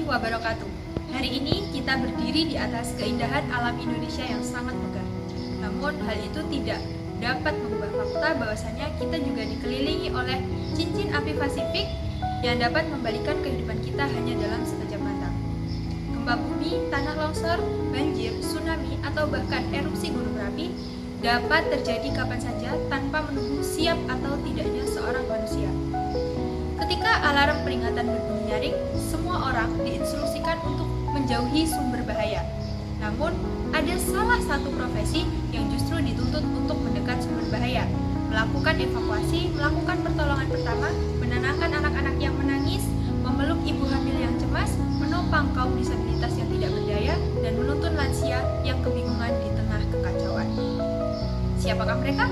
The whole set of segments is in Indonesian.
wabarakatuh. Hari ini kita berdiri di atas keindahan alam Indonesia yang sangat megah. Namun hal itu tidak dapat mengubah fakta bahwasanya kita juga dikelilingi oleh cincin api Pasifik yang dapat membalikan kehidupan kita hanya dalam sekejap mata. Gempa bumi, tanah longsor, banjir, tsunami, atau bahkan erupsi gunung berapi dapat terjadi kapan saja tanpa menunggu siap atau tidaknya seorang manusia. Ketika alarm peringatan berbunyi nyaring, semua orang diinstruksikan untuk menjauhi sumber bahaya. Namun, ada salah satu profesi yang justru dituntut untuk mendekat sumber bahaya, melakukan evakuasi, melakukan pertolongan pertama, menenangkan anak-anak yang menangis, memeluk ibu hamil yang cemas, menopang kaum disabilitas yang tidak berdaya, dan menuntun lansia yang kebingungan di tengah kekacauan. Siapakah mereka?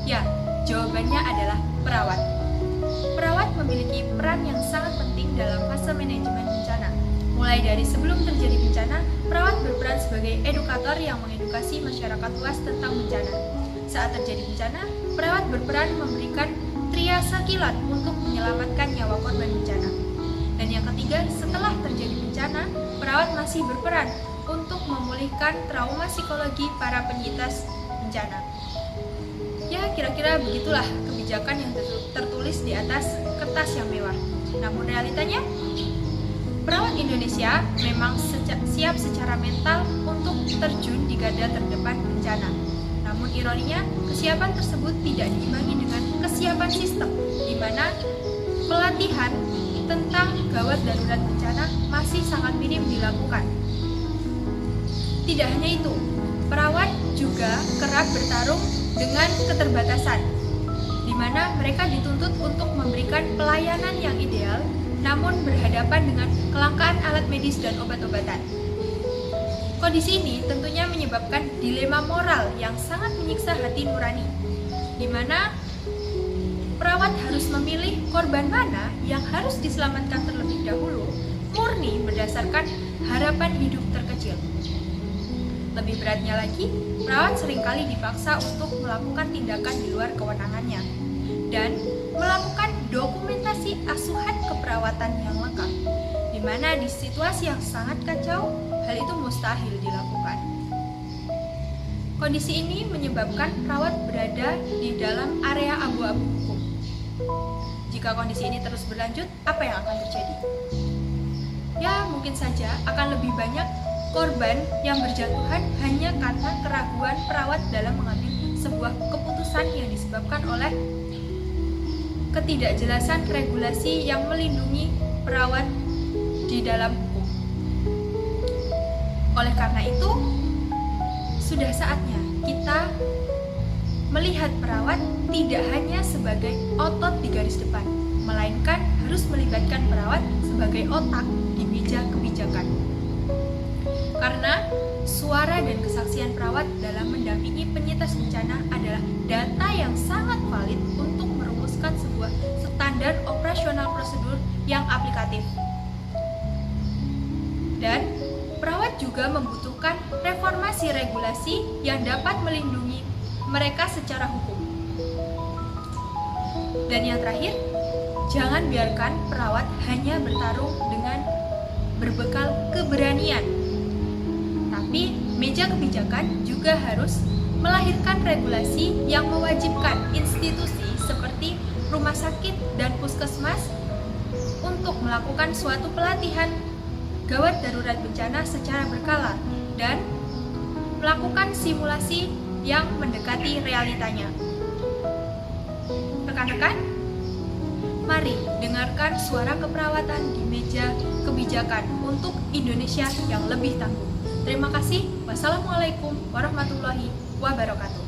Ya, jawabannya adalah perawat. Perawat memiliki peran yang sangat penting dalam fase manajemen bencana. Mulai dari sebelum terjadi bencana, perawat berperan sebagai edukator yang mengedukasi masyarakat luas tentang bencana. Saat terjadi bencana, perawat berperan memberikan triase kilat untuk menyelamatkan nyawa korban bencana. Dan yang ketiga, setelah terjadi bencana, perawat masih berperan untuk memulihkan trauma psikologi para penyintas bencana. Ya, kira-kira begitulah kebijakan yang tertulis di atas kertas yang mewah. Namun realitanya, perawat Indonesia memang siap secara mental untuk terjun di garda terdepan bencana. Namun ironinya, kesiapan tersebut tidak diimbangi dengan kesiapan sistem, di mana pelatihan tentang gawat darurat bencana masih sangat minim dilakukan. Tidak hanya itu, perawat juga kerap bertarung dengan keterbatasan, di mana mereka dituntut untuk memberikan pelayanan yang ideal, namun berhadapan dengan kelangkaan alat medis dan obat-obatan. Kondisi ini tentunya menyebabkan dilema moral yang sangat menyiksa hati nurani, di mana perawat harus memilih korban mana yang harus diselamatkan terlebih dahulu, murni berdasarkan harapan hidup terkecil. Lebih beratnya lagi, perawat seringkali dipaksa untuk melakukan tindakan di luar kewenangannya dan melakukan dokumentasi asuhan keperawatan yang lengkap, di mana di situasi yang sangat kacau, hal itu mustahil dilakukan. Kondisi ini menyebabkan perawat berada di dalam area abu-abu hukum. Jika kondisi ini terus berlanjut, apa yang akan terjadi? Ya, mungkin saja akan lebih banyak korban yang berjatuhan hanya karena keraguan perawat dalam mengambil sebuah keputusan yang disebabkan oleh ketidakjelasan regulasi yang melindungi perawat di dalam hukum. Oleh karena itu, sudah saatnya kita melihat perawat tidak hanya sebagai otot di garis depan, melainkan harus melibatkan perawat sebagai otak di meja kebijakan. Karena suara dan kesaksian perawat dalam mendampingi penyintas bencana adalah data yang sangat valid untuk merumuskan sebuah standar operasional prosedur yang aplikatif. Dan perawat juga membutuhkan reformasi regulasi yang dapat melindungi mereka secara hukum. Dan yang terakhir, jangan biarkan perawat hanya bertarung dengan berbekal keberanian. Tapi meja kebijakan juga harus melahirkan regulasi yang mewajibkan institusi seperti rumah sakit dan puskesmas untuk melakukan suatu pelatihan gawat darurat bencana secara berkala dan melakukan simulasi yang mendekati realitanya. Rekan-rekan, mari dengarkan suara keperawatan di meja kebijakan untuk Indonesia yang lebih tangguh. Terima kasih. Wassalamualaikum warahmatullahi wabarakatuh.